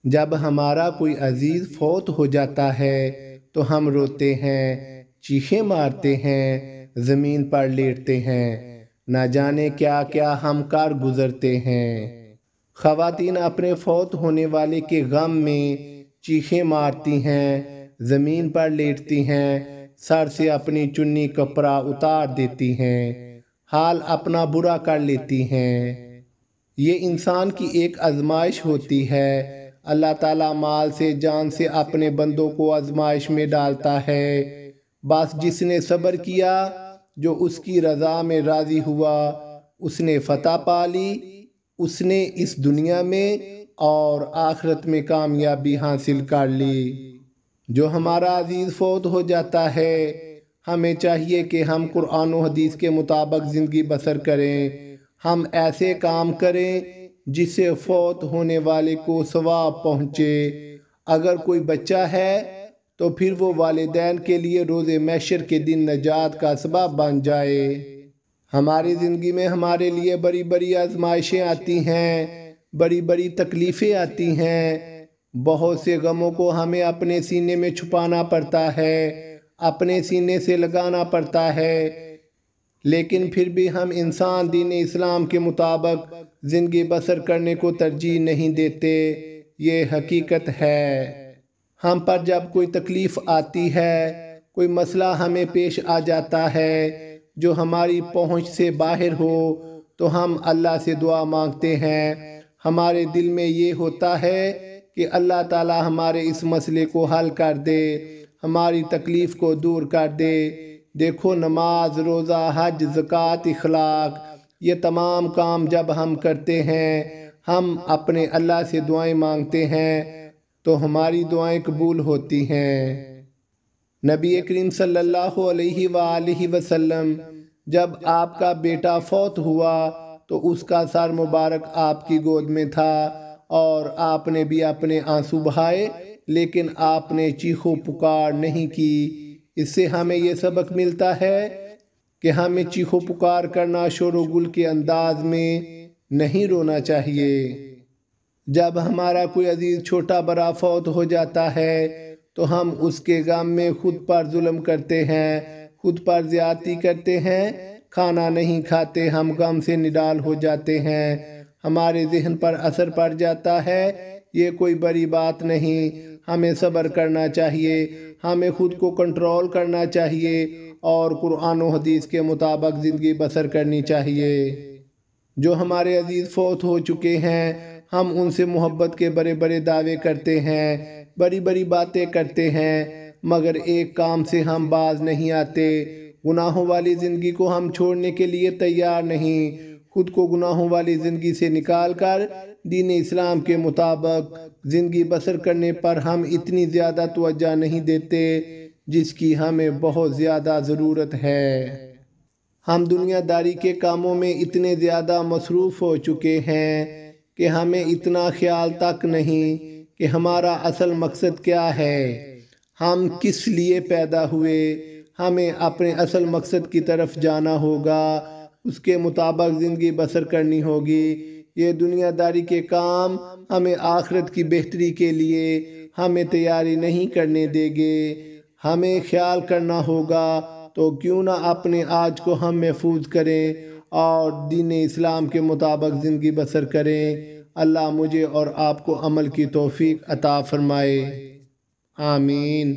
जब हमारा कोई अजीज़ फौत हो जाता है तो हम रोते हैं, चीखें मारते हैं, ज़मीन पर लेटते हैं, न जाने क्या क्या हम कर गुज़रते हैं। ख़वातीन अपने फौत होने वाले के गम में चीखें मारती हैं, ज़मीन पर लेटती हैं, सर से अपनी चुन्नी कपड़ा उतार देती हैं, हाल अपना बुरा कर लेती हैं। ये इंसान की एक आजमाइश होती है। अल्लाह ताला माल से जान से अपने बंदों को आजमाइश में डालता है। बस जिसने सब्र किया, जो उसकी रज़ा में राज़ी हुआ, उसने फ़तह पा ली। उसने इस दुनिया में और आखिरत में कामयाबी हासिल कर ली। जो हमारा अजीज़ फौत हो जाता है, हमें चाहिए कि हम कुरान और हदीस के मुताबिक ज़िंदगी बसर करें। हम ऐसे काम करें जिससे फौत होने वाले को सवाब पहुँचे। अगर कोई बच्चा है तो फिर वो वालिदैन के लिए रोज़े महशर के दिन नजात का सबब बन जाए। हमारी ज़िंदगी में हमारे लिए बड़ी बड़ी आजमाइशें आती हैं, बड़ी बड़ी तकलीफ़ें आती हैं। बहुत से गमों को हमें अपने सीने में छुपाना पड़ता है, अपने सीने से लगाना पड़ता है। लेकिन फिर भी हम इंसान दीन इस्लाम के मुताबिक ज़िंदगी बसर करने को तरजीह नहीं देते। ये हकीकत है। हम पर जब कोई तकलीफ़ आती है, कोई मसला हमें पेश आ जाता है जो हमारी पहुँच से बाहर हो, तो हम अल्लाह से दुआ मांगते हैं। हमारे दिल में ये होता है कि अल्लाह ताला हमारे इस मसले को हल कर दे, हमारी तकलीफ़ को दूर कर दे। देखो, नमाज, रोज़ा, हज, ज़कात, इखलाक, ये तमाम काम जब हम करते हैं, हम अपने अल्लाह से दुआएं मांगते हैं, तो हमारी दुआएं कबूल होती हैं। नबी करीम सल्लल्लाहु अलैहि वसल्लम, जब आपका बेटा फौत हुआ तो उसका सर मुबारक आपकी गोद में था और आपने भी अपने आंसू बहाए, लेकिन आपने चीखो पुकार नहीं की। इससे हमें ये सबक मिलता है कि हमें चीखो पुकार करना, शोरगुल के अंदाज में नहीं रोना चाहिए। जब हमारा कोई अजीज छोटा बड़ा फौत हो जाता है तो हम उसके गम में खुद पर जुल्म करते हैं, खुद पर ज्यादती करते हैं, खाना नहीं खाते, हम गम से निडाल हो जाते हैं, हमारे जहन पर असर पड़ जाता है। ये कोई बड़ी बात नहीं, हमें सब्र करना चाहिए, हमें खुद को कंट्रोल करना चाहिए और कुरान और हदीस के मुताबिक ज़िंदगी बसर करनी चाहिए। जो हमारे अजीज़ फौत हो चुके हैं, हम उनसे मोहब्बत के बड़े बड़े दावे करते हैं, बड़ी बड़ी बातें करते हैं, मगर एक काम से हम बाज नहीं आते। गुनाहों वाली ज़िंदगी को हम छोड़ने के लिए तैयार नहीं। खुद को गुनाहों वाली ज़िंदगी से निकाल कर दीन इस्लाम के मुताबिक ज़िंदगी बसर करने पर हम इतनी ज़्यादा तवज्जो नहीं देते जिसकी हमें बहुत ज़्यादा ज़रूरत है। हम दुनियादारी के कामों में इतने ज़्यादा मसरूफ़ हो चुके हैं कि हमें इतना ख्याल तक नहीं कि हमारा असल मकसद क्या है, हम किस लिए पैदा हुए। हमें अपने असल मकसद की तरफ जाना होगा, उसके मुताबिक ज़िंदगी बसर करनी होगी। ये दुनियादारी के काम हमें आखिरत की बेहतरी के लिए हमें तैयारी नहीं करने देंगे। हमें ख्याल करना होगा, तो क्यों ना अपने आज को हम महफूज करें और दीन इस्लाम के मुताबिक ज़िंदगी बसर करें। अल्लाह मुझे और आपको अमल की तौफीक अता फरमाए। आमीन।